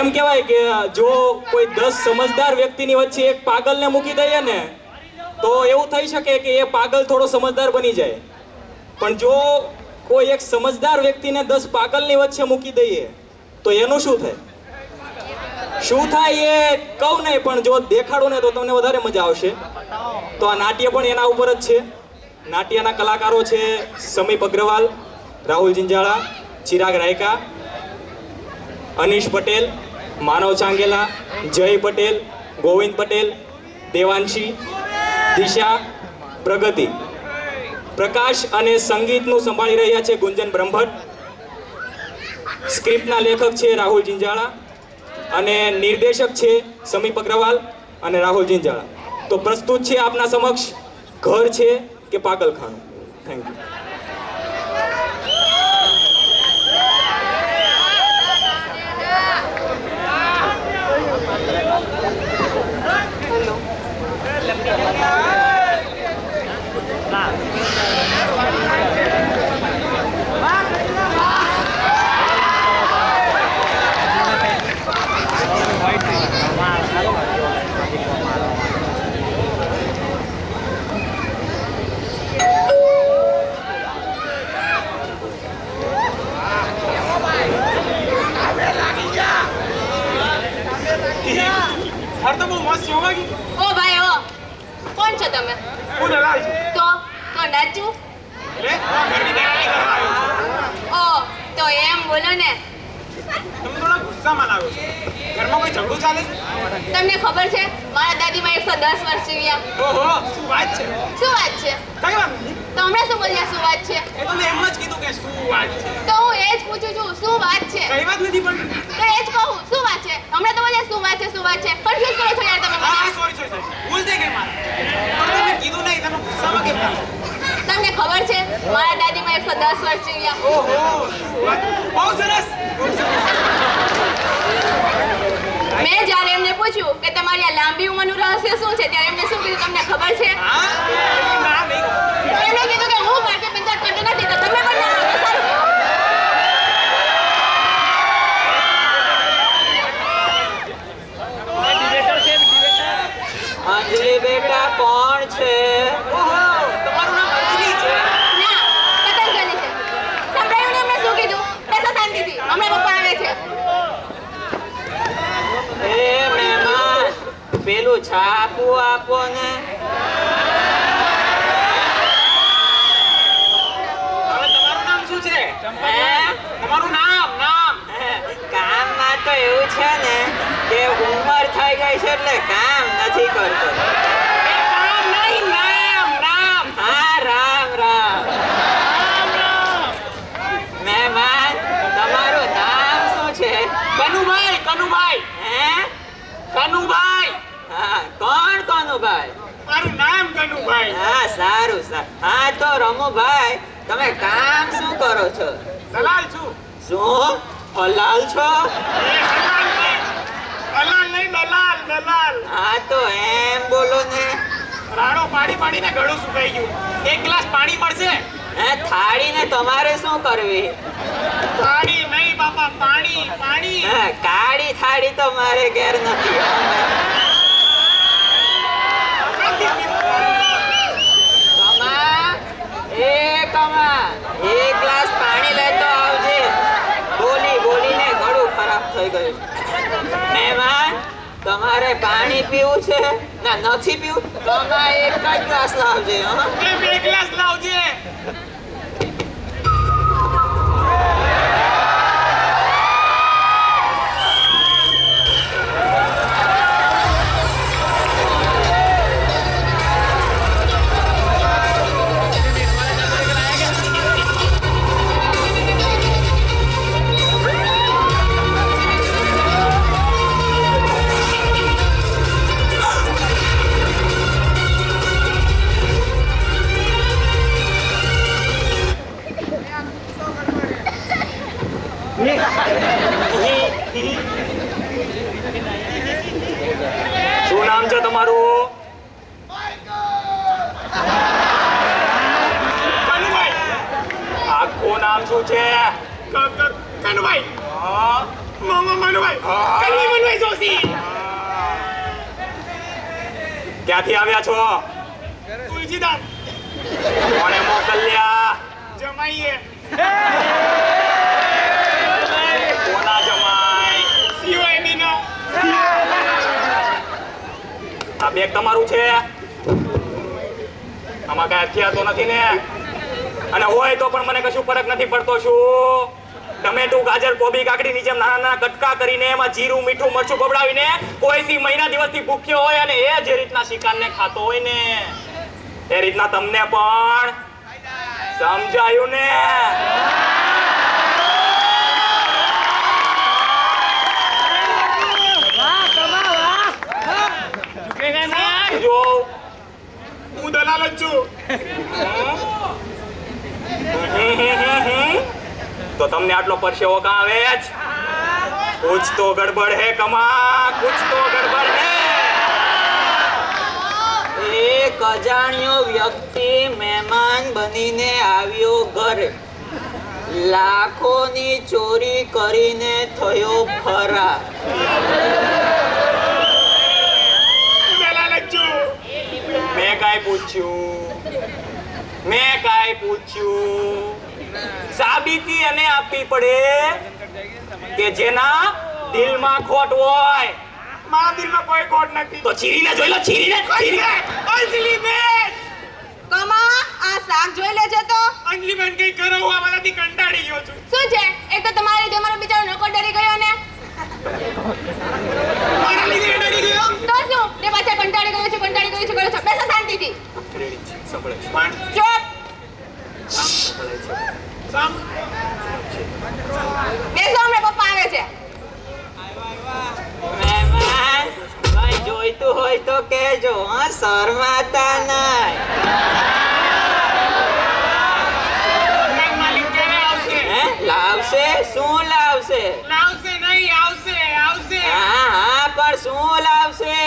એમ કહેવાય કે જો કોઈ 10 સમજદાર વ્યક્તિની વચ્ચે એક પાગલને મૂકી દઈએ ને તો એવું થઈ શકે કે એ પાગલ થોડો સમજદાર બની જાય, પણ જો કોઈ એક સમજદાર વ્યક્તિને 10 પાગલની વચ્ચે મૂકી દઈએ તો એનું શું થાય? શું થાય એ કહું નહીં, પણ જો દેખાડું ને તો તમને વધારે મજા આવશે. તો આ નાટ્ય પણ એના ઉપર જ છે. નાટ્યના કલાકારો છે સમીપ અગ્રવાલ, રાહુલ જિંજાળા, ચિરાગ રાયકા, અનીશ પટેલ, માનવ ચાંગેલા, જય પટેલ, ગોવિંદ પટેલ, દેવાંશી, દિશા, પ્રગતિ. પ્રકાશ અને સંગીતનું સંભાળી રહ્યા છે ગુંજન બ્રહ્મભટ્ટ. સ્ક્રિપ્ટના લેખક છે રાહુલ જિંજાળા અને નિર્દેશક છે સમીપ અગ્રવાલ અને રાહુલ જિંજાળા. તો પ્રસ્તુત છે આપના સમક્ષ ઘર છે કે પાગલખાનું. Thank you. તો બહુ મસ્ત છે હોગી. ઓ ભાઈ ઓ, કોણ છો તમે? હું નલાલ છું. તો નાચું? એટલે ઘરની તૈયારી કરવા આવ્યો છું. ઓ તો એમ બોલો ને. તમે થોડા ગુસ્સામાં લાગો છો. ઘરમાં કોઈ ઝઘડું ચાલે છે? તમને ખબર છે મારા દાદીમાં 110 વર્ષ જીવ્યા? ઓહો, શું વાત છે? શું વાત છે? કઈ વાત નથી. તો હમણાં શું બોલ્યા શું વાત છે? એ તો મેં એમ જ કીધું કે શું વાત છે. તો હું એ જ પૂછું છું શું વાત છે? કઈ વાત નથી પણ. તો એ જ કહું શું વાત છે? હમણાં તો બોલ્યા શું વાત છે શું વાત છે? કન્ફ્યુઝ કરો છો યાર તમે મને. હા સોરી ભૂલ થઈ ગઈ મારે. પણ તમે કીધું નહીં, તમે ગુસ્સામાં કેમ લાગો? તમને ખબર છે મારા દાદીમાં 110 વર્ષ જીવ્યા? ઓહો, શું વાત. બહુ સરસ. મેં જ્યારે એમને પૂછ્યું કે તમારી આ લાંબી ઉંમરનું રહસ્ય શું છે ત્યારે એમને શું કીધું તમને ખબર છે? હા ના નહીં. એમણે કીધું કે હું ભારતીય પંચાયત કરતી નથી તો તમે પણ ના કરો. અંજલિ બેટા કોણ છે? ઓહો, તમારું નામ અંજલિ છે? ના, પતંજલિ છે. સંભળાયું ને એમણે શું કીધું? બેસો શાંતિથી. હમણાં પપ્પા આવે છે. એ મહેમાન, પેલું છાપું આપો ને. હવે તમારું નામ શું છે? હે? તમારું નામ નામ. કામમાં તો એવું છે ને કે ઉંમર થઈ ગઈ છે એટલે કામ નથી કરતો. નામ નહીં, નામ નામ. હા, રામ રામ. મહેમાન, તમારું નામ શું છે? કનુભાઈ કનુભાઈ હે? કનુભાઈ. હા, કોણ કોનુભાઈ? મારું નામ કનુભાઈ. હા, સારું સારું. હા તો રમુભાઈ, તમે કામ શું કરો છો? દલાલ છું. શું હલાલ છો? દલાલ નહીં, દલાલ દલાલ. હા તો એમ બોલો ને. રાડો પાડી પાડીને ગળું સુકાઈ ગયું. એક ગ્લાસ પાણી મળશે? હે, થાળીને તમારે શું કરવી? પાણી નહીં બાપા, પાણી પાણી. હે, કાળી થાળી તો મારે ઘેર નથી. કમા, એ કમા, એક ગ્લાસ પાણી લેતો આવજે. બોલી બોલીને ગળું ખરાબ થઈ ગયું. મહેમાન, તમારે પાણી પીવું છે? ના, નથી પીવું? કમા, એક જ ગ્લાસ લાવજે. હા, બે ગ્લાસ લાવજે. મનુભાઈ કઈ મનુભાઈ જોશી ક્યાંથી આવ્યા છો? તુલસીદાસ કોણે મોકલ્યા? જમાઈએ કોના જમાઈ? સીઓએમી નો આ બેગ તમારું છે? આમાં કઈ હથિયાર તો નથી ને? અને હોય તો પણ મને કશું ફરક નથી પડતો. શું ટમેટું, ગાજર, કોબી, કાકડી જેમ નાના નાના કટકા કરીને એમાં જીરું, મીઠું, મરચું પવડાવીને કોઈથી મહિના દિવસથી ભૂખ્યો હોય અને એ જે રીતના શિકારને ખાતો હોય ને એ રીતના તમને પણ સમજાયું ને? જો હું દલાલ જ છું તો તમને આટલો પરસેવો કાં આવે જ? કુછ તો ગડબડ હે કમા, કુછ તો ગડબડ હે. એક અજાણ્યો વ્યક્તિ મહેમાન બનીને આવ્યો ઘરે, લાખોની ચોરી કરીને થયો ફરાર. હું દલાલ જ છું મેં કાંઈ પૂછ્યું? સાબિતી અને આપવી પડે કે જેના દિલમાં ખોટ હોય. મારા દિલમાં કોઈ ખોટ નથી તો ચીરીને જોઈ લો, ચીરીને. અંજલિ બેન કમા આ શાક જોઈ લેજે તો. અંજલિ બેન કઈ કરો હું આ બધાથી કંટાળી ગયો છું શું છે? એક તો તમારી લીધે મારો બિચારો નોકર ડરી ગયો ને. મારા લીધે એ ડરી ગયો તો શું? તે પાછા કંટાળી ગયો છું કરો છો. બેસો શાંતિથી. પણ ચૂપ. સામ બેસો, હમણાં પપ્પા આવે છે. મહેમાન ભાઈ જોઈતું હોય તો કહેજો, હા, શરમાતા નહીં. માલિક ક્યારે આવશે હે, લાવશે? શું લાવશે? લાવશે નહીં આવશે આવશે હા હા, પણ શું લાવશે?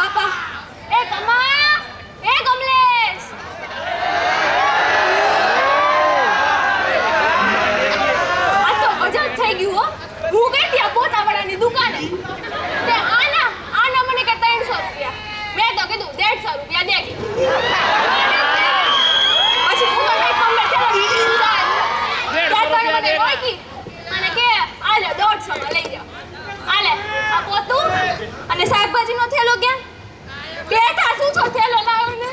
બાપા એ કમા એ કમલેશ આ તો મજા થઈ ગયું હો હું ગઈ ત્યાં પોતાવાળાની દુકાને તે આના મને કે 300 રૂપિયા મેં તો કીધું 150 રૂપિયા દે પછી હું તો કઈ કમલે ચલો મને રોકી અને કે આલે 150 માં લઈ જાઓ આલે આ પોતું અને શાકભાજીનો થેલો ક્યાં બેઠા શું છો થેલો લાવો ને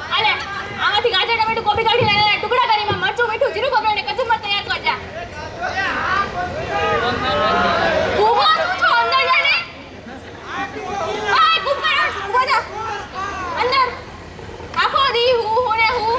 આલે આમાંથી ગાજર ટમેટું કોબી કાઢી નાના ટુકડા કરીને મરચું મીઠું જીરું બપોર ને કચુંબર તૈયાર કરજા ઉભો છો અંદર જાને આ કુકર ઉભો જા અંદર આખો દી હું ને હું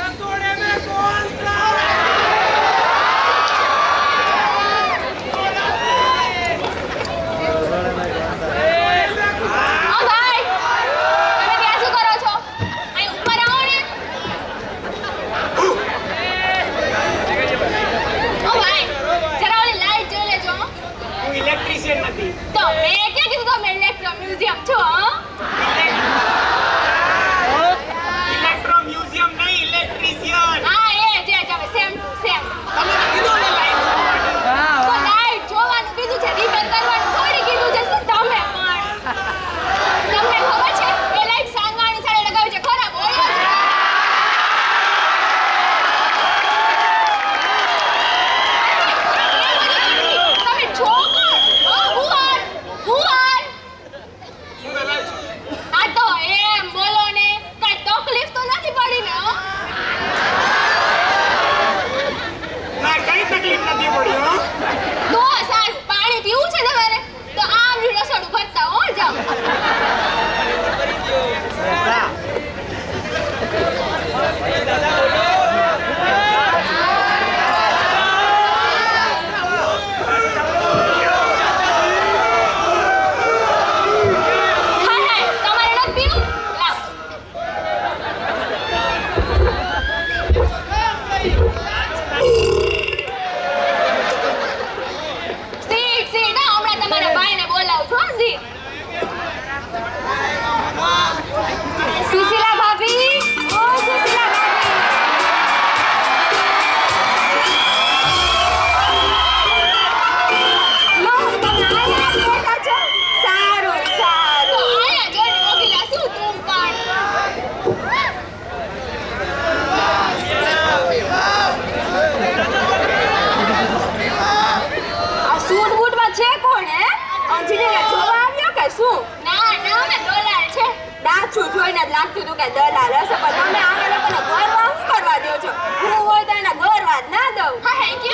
લાગતું હતું કે દલાલ હશે પણ તમે આને લોકોને ગોરવા શું કરવા દો છો હું હોય તો એને ગોરવા જ ના દઉં હા કે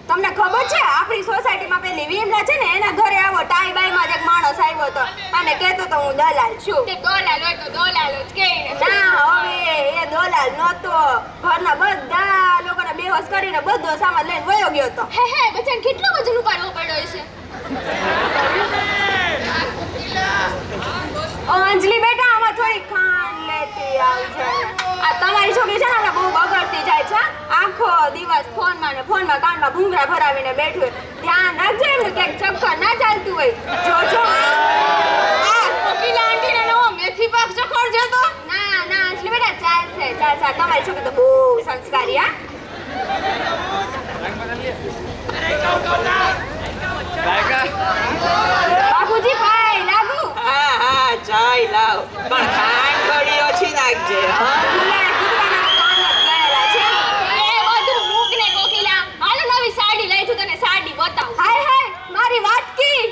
તમને ખબર છે આપણી સોસાયટીમાં પેલી વિમલા છે ને એના ઘરે આવો ટાઈ બાઈમાં જ એક માણસ આવ્યો હતો અને કહેતો તો હું દલાલ છું તે દલાલ હોય તો દલાલ જ કે ના હવે એ દલાલ નહોતો ઘરના બધા લોકોને બેહોશ કરીને બધો સામાન લઈને વયો ગયો હતો હે બચ્ચન કેટલું વજન ઉપાડવો પડ્યો છે અંજલી બેટા આમાં થોડી ખાંડ લેતી આવજે આ તમારી છોકરી છે ને આપણે બહુ બગડતી જાય છે આખો દિવસ ફોનમાં કાનમાં ભૂંગરા ભરાવીને બેઠું હોય ધ્યાન રાખજો એમનું ક્યાંક ચક્કર ના ચાલતું હોય જોજો આ કોકીલા આંટીને નવો મેથી પાક ચખડજો તો ના અંજલી બેટા ચાલશે તમારી છોકરી તો બહુ સંસ્કારી હા બાપુજી ભાઈ લાગુ હા ચાય લાવ પણ ખાંડ થોડી ઓછી નાખજે હા નવી સાડી લઈ છું તને સાડી બતાવું હાય મારી વાટકી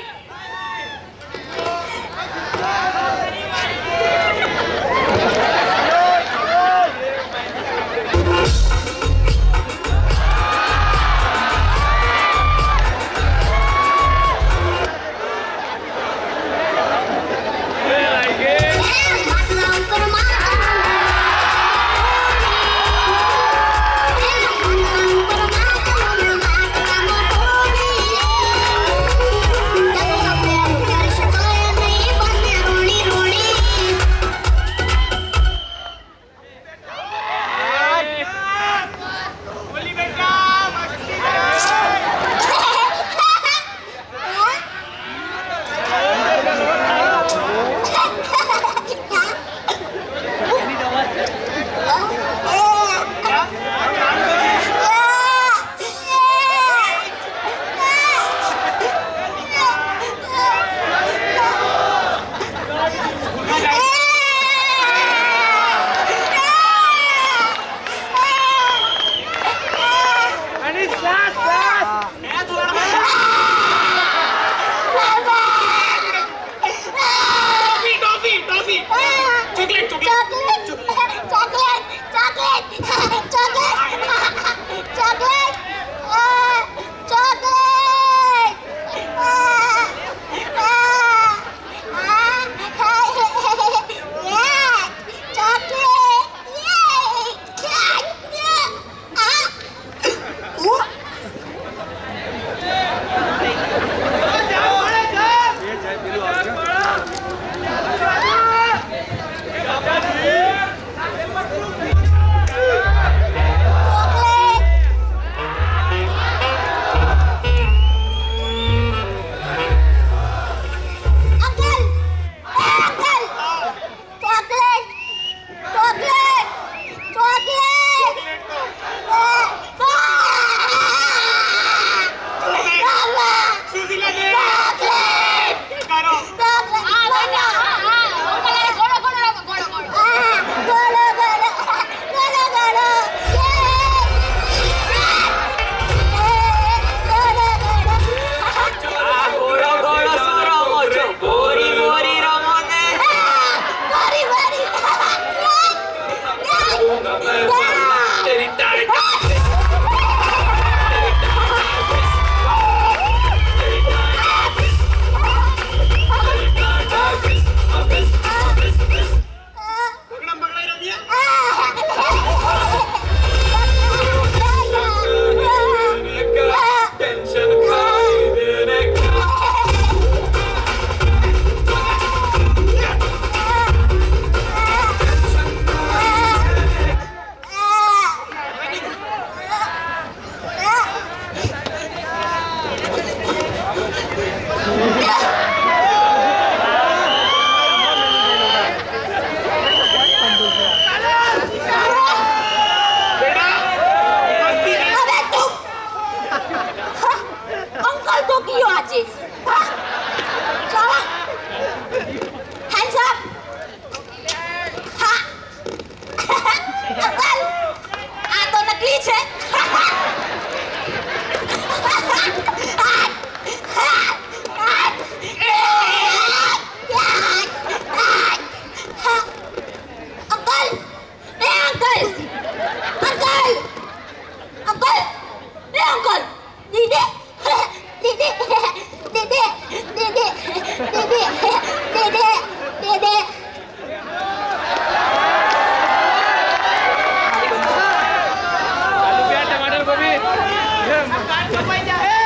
દે કપાઈ જાય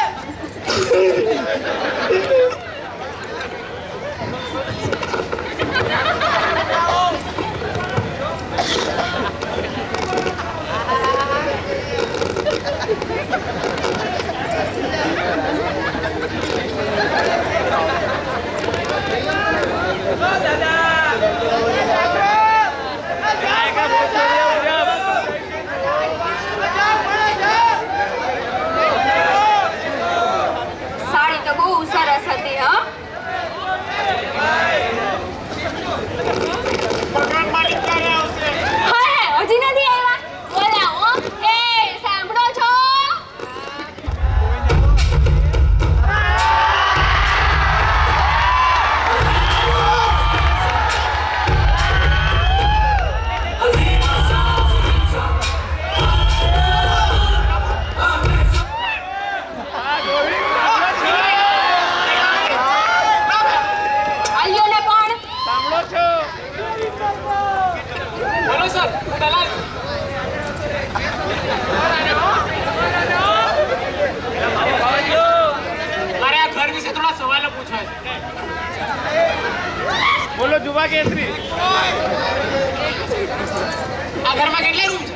સાડી તો બહુ સરસ હતી હો મકાન માલિક ક્યારે આવશે હજી નથી આવ્યા બોલાવો એ સાંભળો છો આલ્યોને પણ બોલો સર હું દલાલ છું. મારે આ ઘર વિશે થોડા સવાલો પૂછવા છે બોલો જુવા કેસરી આ ઘરમાં કેટલા રૂમ છે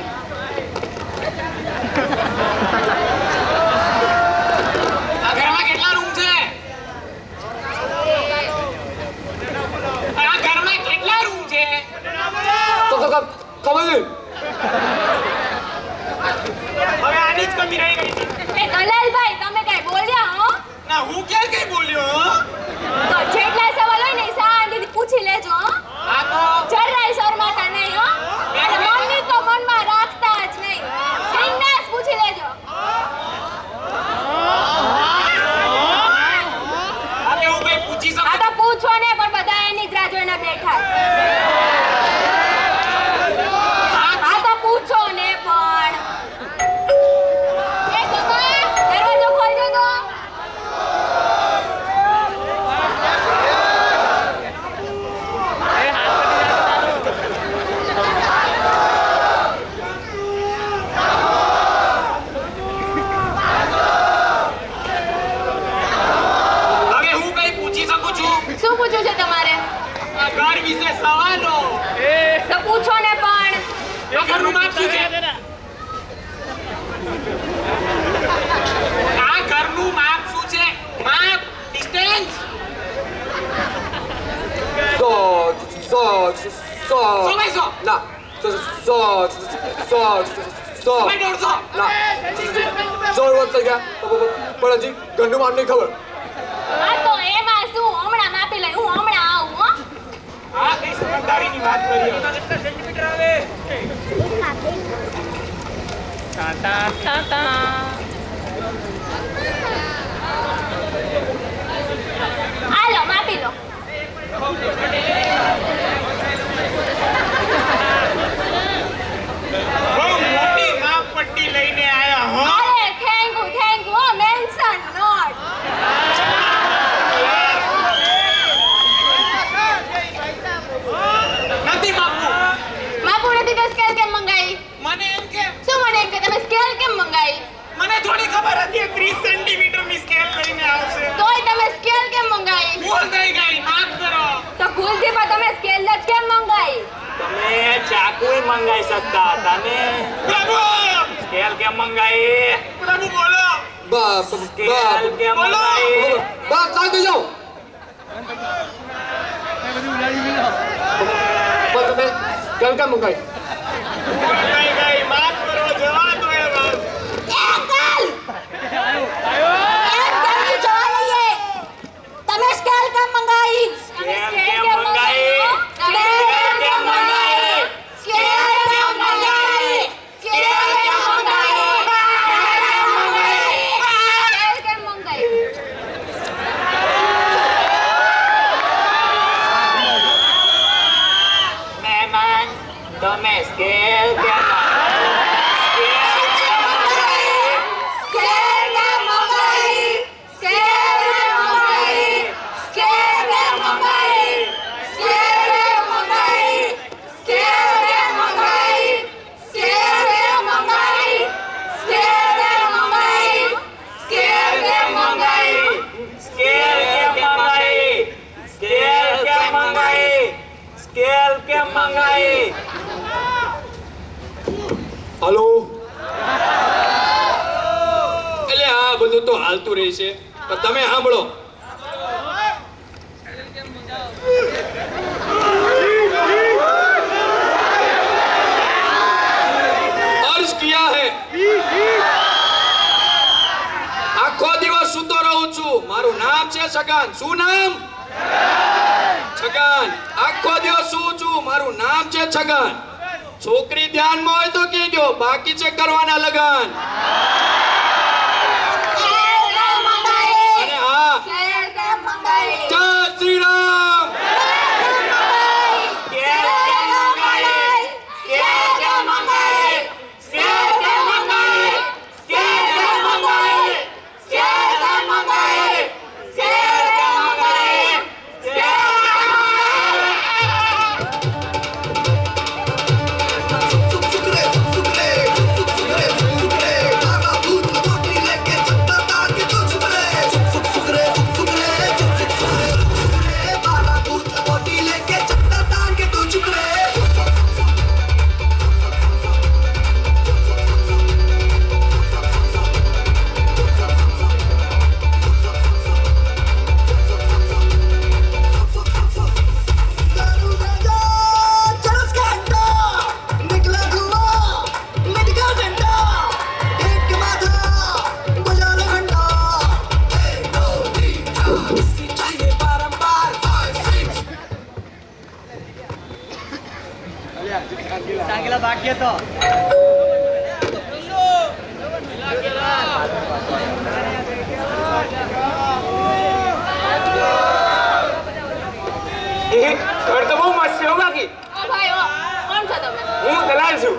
આ ઘરમાં કેટલા રૂમ છે આ ઘરમાં કેટલા રૂમ છે હવે આની જ કમી રહી ગઈ છે એ દલાલભાઈ તમે કઈ બોલ્યા હો ના હું ક્યાં કઈ બોલ્યો હો? તો જેટલા સવાલ હોય ને એ શાંતિથી પૂછી લેજો હો આ તો જરાય શરમાતા નહીં હો અને મનની તો મનમાં રાખતા જ નહીં બિંદાસ પૂછી લેજો હવે હું કઈ પૂછી શકું આ તો પૂછો ને પણ બધા એની જ રાહ જોઈને બેઠા છે. આ તો પૂછો ને પણ એ કમા દરવાજો ખોલજો તો હવે હું કઈ પૂછી શકું છું શું પૂછ્યું છે તમારે આ ઘર વિશે સવાલો તો પૂછો ને પણ આ ઘરનું માપ શું છે આ ઘરનું માપ શું છે માપ ડિસ્ટન્સ સો બાય સો સો બાય 150 ઘરનું માપ નહીં ખબર આ તો એમાં શું હમણાં માપી લઈ હું હમણાં આવું હો આ કઈ સમજદારીની વાત કરી હાલો માપી લો બહુ મોટી માપ પટ્ટી લઈને આયા હો અરે થેન્ક યુ મેન્શન નોટ નથી માપવું માપું નથી તો સ્કેલ કેમ મંગાવી મને એમ કે શું મને એમ કે તમે સ્કેલ કેમ મંગાવી મને થોડી ખબર હતી 30 સેન્ટીમીટર ની સ્કેલ લઈને આવશે તોય તમે સ્કેલ કેમ મંગાવી ભૂલ થઈ ગઈ માફ કરો તો ભૂલથી પણ તમે સ્કેલ જ કેમ મંગાવી તમે ચાકુય મંગાઈ શકતા હતા ને પ્રભુ સ્કેલ કેમ મંગાઈ પ્રભુ બોલો સ્કેલ કેમ મંગાઈ શાંતિ જાઓ તમે કેમ કેમ મંગાઈ ભૂલ થઈ ગઈ માફ કરો જવા દો એ વાત તમે સ્કેલ કેમ મંગાવી તમે સ્કેલ કેમ મંગાવી? સ્કેલ કેમ મંગાવી સ્કેલ કેમ મંગાવી સ્કેલ કેમ મંગાવી સ્કેલ કેમ મંગાવી મહેમાન તમે સ્કેલ કેમ સ્કેલ કેમ મંગાવી સ્કેલ કેમ મંગાવી સ્કેલ કેમ મંગાવી મંગાઈ. હાલો એટલે આ બધું તો હાલતું રહે છે પણ તમે સાંભળો अर्ज किया है આખો દિવસ સૂતો રહું છું મારું નામ છે છગન શું નામ છગન આખો દિવસ સૂવું છું મારું નામ છે છગન છોકરી ધ્યાનમાં હોય તો કહેજો બાકી છે કરવાના લગન અને હા જય શ્રી રામ ઘર તો બહુ મસ્ત છે હો બાકી. ઓ ભાઈ ઓ કોણ છો તમે હું દલાલ છું.